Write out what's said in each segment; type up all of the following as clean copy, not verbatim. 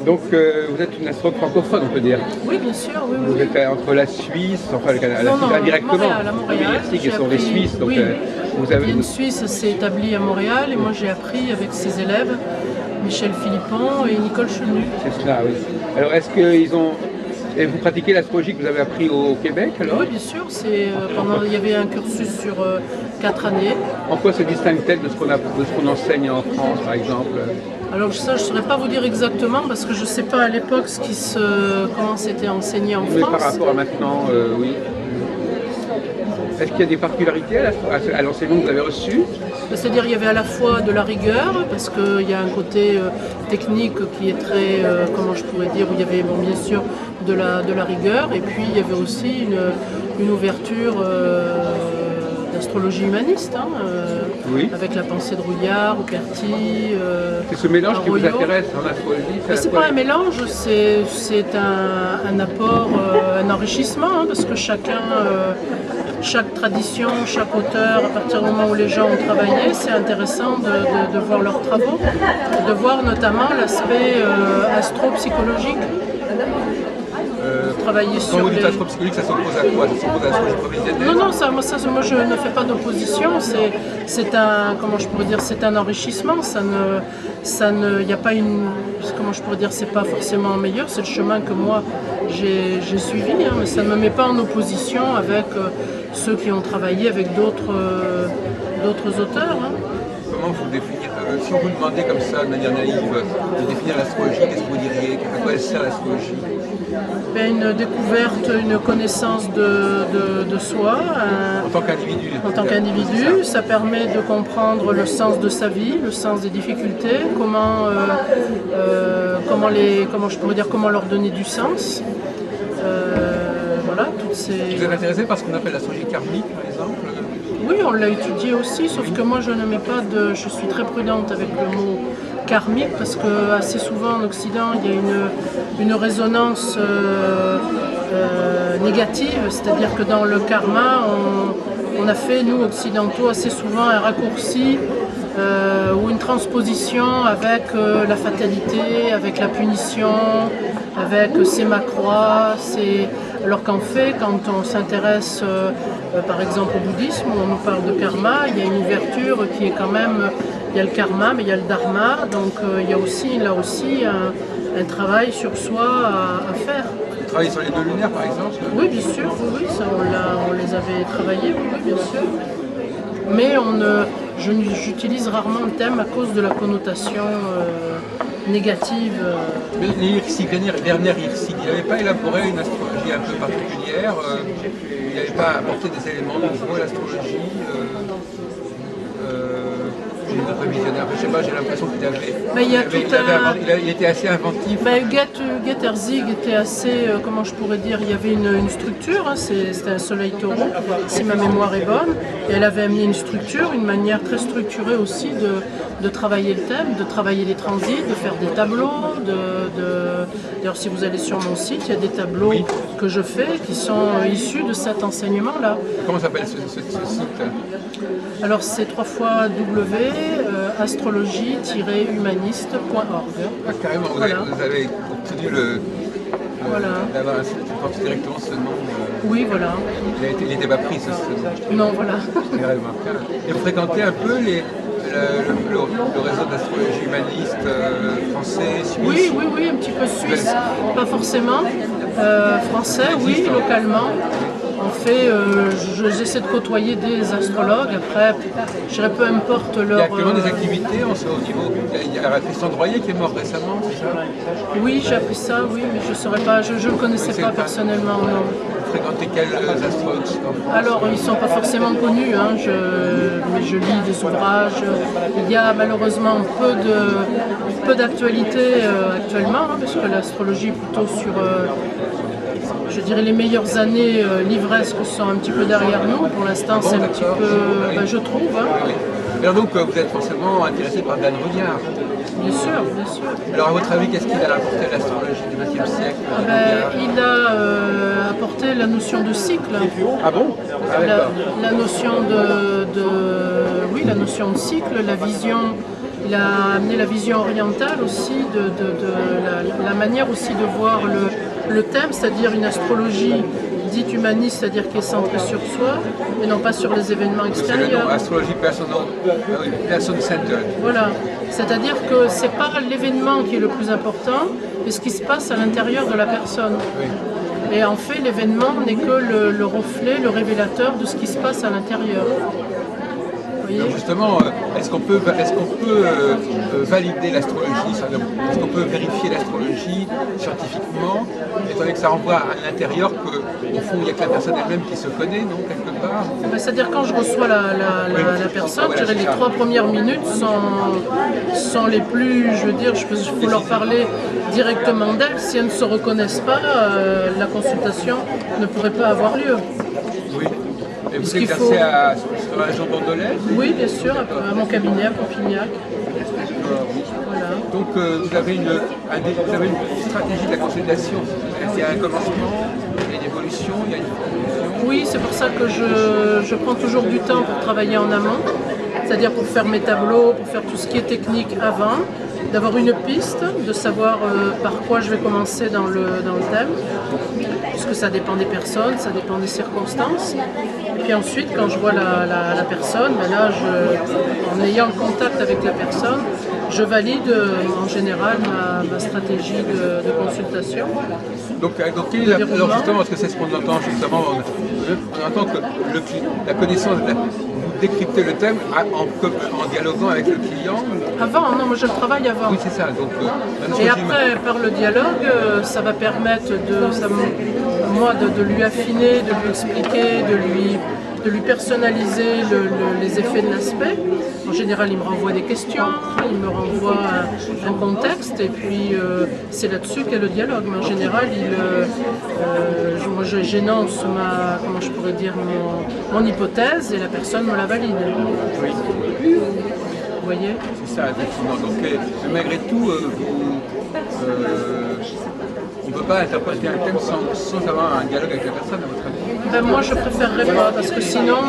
Donc vous êtes une astrologue francophone, on peut dire. Oui, bien sûr, oui, Vous oui. êtes entre la Suisse, enfin le Canada, Non, non, indirectement. Montréal, à Montréal. Les Irsiques sont des Suisses, donc oui. vous avez... Une Suisse s'est établie à Montréal et moi j'ai appris avec ses élèves, Michel Philippon et Nicole Chenu. C'est cela, oui. Alors est-ce qu'ils ont... Et vous pratiquez l'astrologie que vous avez appris au Québec alors? Oui, bien sûr. Il y avait un cursus sur 4 années. En quoi se distingue-t-elle de ce qu'on enseigne en France, par exemple? Alors ça, je ne saurais pas vous dire exactement parce que je ne sais pas à l'époque comment c'était enseigné en Mais France. par rapport à maintenant, oui. Est-ce qu'il y a des particularités à l'enseignement que vous avez reçu? C'est-à-dire il y avait à la fois de la rigueur, parce qu'il y a un côté technique qui est très, comment je pourrais dire, où il y avait bon, bien sûr de la rigueur, et puis il y avait aussi une ouverture d'astrologie humaniste, hein, oui. avec la pensée de Rouillard, Ruperti. C'est ce mélange qui vous Arroyo. intéresse en astrologie? C'est pas un mélange, c'est un apport, un enrichissement, hein, parce que chaque tradition, chaque auteur, à partir du moment où les gens ont travaillé, c'est intéressant de voir leurs travaux, de voir notamment l'aspect astro-psychologique. Travailler Quand vous dites astropsychologique, ça s'oppose à quoi? Ça s'oppose à l'astrologie prévisionnelle? Non, moi je ne fais pas d'opposition. C'est un, comment je pourrais dire, c'est un enrichissement. Il n'y a pas une, comment je pourrais dire, c'est pas forcément meilleur. C'est le chemin que moi j'ai suivi, hein, mais ça ne me met pas en opposition avec ceux qui ont travaillé avec d'autres auteurs. Hein. Comment vous définir, si on vous demandait comme ça, de manière naïve, de définir l'astrologie, qu'est-ce que vous diriez? À quoi elle sert l'astrologie? Une découverte, une connaissance de soi. En tant qu'individu. En tant qu'individu, ça permet de comprendre le sens de sa vie, le sens des difficultés, comment leur donner du sens. Voilà, toutes ces... Vous êtes intéressé par ce qu'on appelle l'astrologie karmique, par exemple? Oui, on l'a étudié aussi, sauf que moi je ne mets pas de... Je suis très prudente avec le mot karmique parce que assez souvent en Occident il y a une résonance négative, c'est-à-dire que dans le karma on a fait, nous occidentaux, assez souvent un raccourci ou une transposition avec la fatalité, avec la punition, avec c'est ma croix, alors qu'en fait quand on s'intéresse par exemple au bouddhisme où on nous parle de karma, il y a une ouverture qui est quand même... Il y a le karma, mais il y a le dharma, donc il y a aussi, là aussi un travail sur soi à faire. Vous travaillez sur les 2 lunaires, par exemple? Oui, bien sûr, oui, ça, on les avait travaillés, oui, bien sûr. Mais j'utilise rarement le thème à cause de la connotation négative. Mais Werner Hirsig, il n'avait pas élaboré une astrologie un peu particulière, il n'avait pas apporté des éléments nouveaux à l'astrologie. Prévisionnaire. Je sais pas, j'ai l'impression qu'il il était assez inventif. Goethe Herzig était assez, comment je pourrais dire, il y avait une structure, hein, c'était un soleil taureau, si ma mémoire est bonne, et elle avait amené une structure, une manière très structurée aussi de travailler le thème, de travailler les transits, de faire des tableaux, d'ailleurs si vous allez sur mon site, il y a des tableaux que je fais qui sont issus de cet enseignement-là. Comment s'appelle ce site? Alors c'est 3 fois astrologie-humaniste.org. Ah, carrément, voilà. Vous avez obtenu d'avoir un site qui porte directement ce nom. Oui, voilà. Il n'était pas pris ce nom. Non, voilà. C'est remarquable. Et vous fréquentez un peu le réseau d'astrologie humaniste français, suisse? Oui, un petit peu suisse. Pas forcément. Français, oui, localement. On fait, j'essaie de côtoyer des astrologues, après, je dirais peu importe leur... Il y a actuellement des activités au niveau... Il y a Christian Droyer qui est mort récemment, c'est ça? Oui, j'ai appris ça, oui, mais je ne saurais pas, je ne le connaissais pas personnellement, non. Vous fréquentez quels astrologues? Alors, ils ne sont pas forcément connus, hein, mais je lis des ouvrages. Il y a malheureusement peu d'actualité actuellement, hein, parce que l'astrologie est plutôt sur... je dirais les meilleures années livresques sont un petit peu derrière nous. Pour l'instant, c'est un petit peu, je trouve. Hein. Alors donc, vous êtes forcément intéressé par Dan Rouillard? Bien sûr, bien sûr. Alors à votre avis, qu'est-ce qu'il a apporté à l'astrologie du XXe siècle? Il a apporté la notion de cycle. Ah bon? La notion oui, la notion de cycle, la vision Il a amené la vision orientale aussi, la manière aussi de voir le thème, c'est-à-dire une astrologie dite humaniste, c'est-à-dire qui est centrée sur soi, et non pas sur les événements extérieurs. Astrologie person-centered. Voilà, c'est-à-dire que c'est pas l'événement qui est le plus important, mais ce qui se passe à l'intérieur de la personne. Oui. Et en fait, l'événement n'est que le reflet, le révélateur de ce qui se passe à l'intérieur. Donc justement, est-ce qu'on peut valider l'astrologie, est-ce qu'on peut vérifier l'astrologie scientifiquement, étant donné que ça renvoie à l'intérieur, qu'au fond il n'y a que la personne elle-même qui se connaît, non, quelque part? C'est-à-dire quand je reçois la personne, je dirais les 3 premières minutes sont les plus, je veux dire, il faut leur parler directement d'elle. Si elles ne se reconnaissent pas, la consultation ne pourrait pas avoir lieu. Oui. Et vous exercez sur la région bordelaise? Oui, bien sûr, à mon cabinet à Pompignac. Voilà. Donc vous avez une stratégie de la consolidation. Il y a un commencement, il y a une évolution, il y a une conclusion. Oui, c'est pour ça que je prends toujours du temps pour travailler en amont, c'est-à-dire pour faire mes tableaux, pour faire tout ce qui est technique avant, d'avoir une piste, de savoir par quoi je vais commencer dans le thème, puisque ça dépend des personnes, ça dépend des circonstances. Et puis ensuite, quand je vois la personne, ben là, en ayant le contact avec la personne, je valide en général ma stratégie de consultation. Donc alors justement, parce que c'est ce qu'on entend justement, on entend que la connaissance, vous décryptez le thème en dialoguant avec le client. Avant, non, moi je le travaille avant. Oui, c'est ça. Donc, et après, par le dialogue, ça va permettre moi de lui affiner, de lui expliquer, de lui personnaliser les effets de l'aspect. En général, il me renvoie des questions, il me renvoie un contexte, et puis c'est là-dessus qu'est le dialogue. Mais en général, moi j'énonce comment je pourrais dire, mon hypothèse, et la personne me la valide. Oui. Vous voyez? C'est ça, effectivement. Donc, malgré tout, on ne peut pas interpréter un thème sans avoir un dialogue avec la personne, à votre avis? Ben, moi, je préférerais pas, parce que sinon,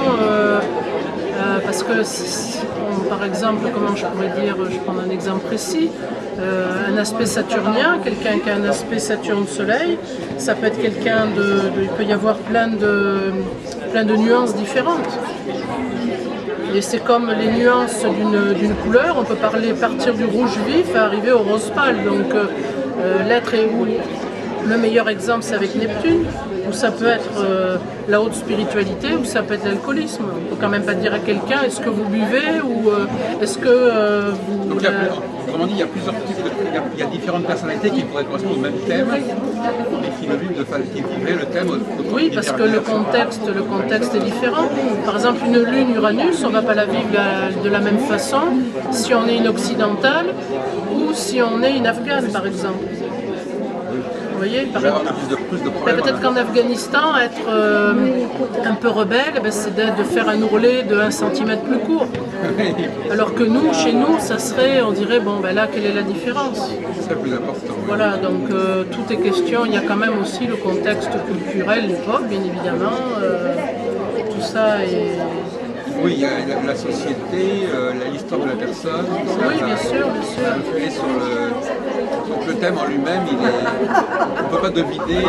par exemple, comment je pourrais dire, je prends un exemple précis, un aspect saturnien, quelqu'un qui a un aspect Saturne-Soleil, ça peut être quelqu'un il peut y avoir plein de nuances différentes. Et c'est comme les nuances d'une couleur, on peut partir du rouge vif et arriver au rose pâle. Donc l'être est où? Le meilleur exemple, c'est avec Neptune, où ça peut être la haute spiritualité, ou ça peut être l'alcoolisme. On ne peut quand même pas dire à quelqu'un, est-ce que vous buvez, ou est-ce que vous... Donc autrement dit, il y a plusieurs types il y a différentes personnalités qui pourraient correspondre au même thème, et qui vivraient le thème autrement. Oui, parce que le contexte est différent. Par exemple, une lune Uranus, on ne va pas la vivre de la même façon si on est une occidentale ou si on est une afghane, par exemple. Vous voyez, peut-être qu'en Afghanistan, être un peu rebelle, c'est de faire un ourlet de 1 cm plus court. Alors que nous, chez nous, ça serait, on dirait, bon, ben là, quelle est la différence? C'est plus important. Voilà, donc tout est question. Il y a quand même aussi le contexte culturel, l'époque, bien évidemment. Tout ça est... Oui, il y a la société, l'histoire de la personne. Oui, bien sûr, bien sûr. Donc le thème en lui-même, on ne peut pas deviner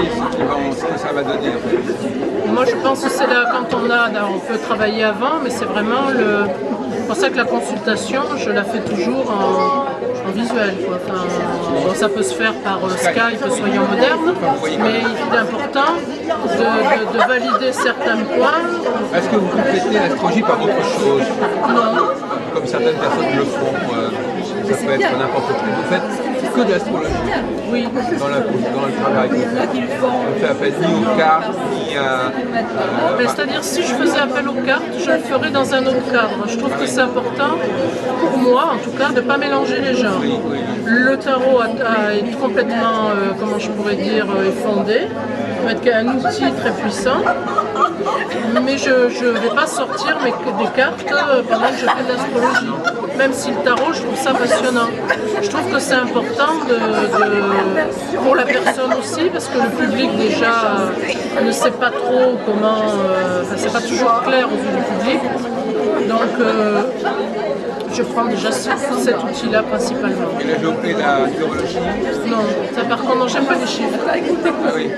ce que ça va donner. En fait. Moi, je pense que c'est là, quand on peut travailler avant, mais c'est vraiment c'est pour ça que la consultation, je la fais toujours en visuel. Quoi. Enfin, bon, ça peut se faire par Skype, soyons modernes, mais il est important de valider certains points. Est-ce que vous complétez l'astrologie par autre chose? Non. Comme certaines personnes le font, ça peut être n'importe quoi. Vous faites que de l'astrologie? Oui. Dans le travail. On ne fait appel ni aux cartes, ni à... C'est-à-dire, si je faisais appel aux cartes, je le ferais dans un autre cadre. Je trouve que c'est important, pour moi en tout cas, de ne pas mélanger les genres. Oui. Le tarot est complètement, comment je pourrais dire, effondé. Il peut être un outil très puissant. Mais je ne vais pas sortir des cartes pendant que je fais de l'astrologie. Même si le tarot, je trouve ça passionnant. Je trouve que c'est important pour la personne aussi, parce que le public déjà ne sait pas trop comment... c'est pas toujours clair aux yeux du public. Donc je prends déjà cet outil-là principalement. Et la géométrie et la numérologie? Non, ça par contre, non, j'aime pas les chiffres. Ah oui.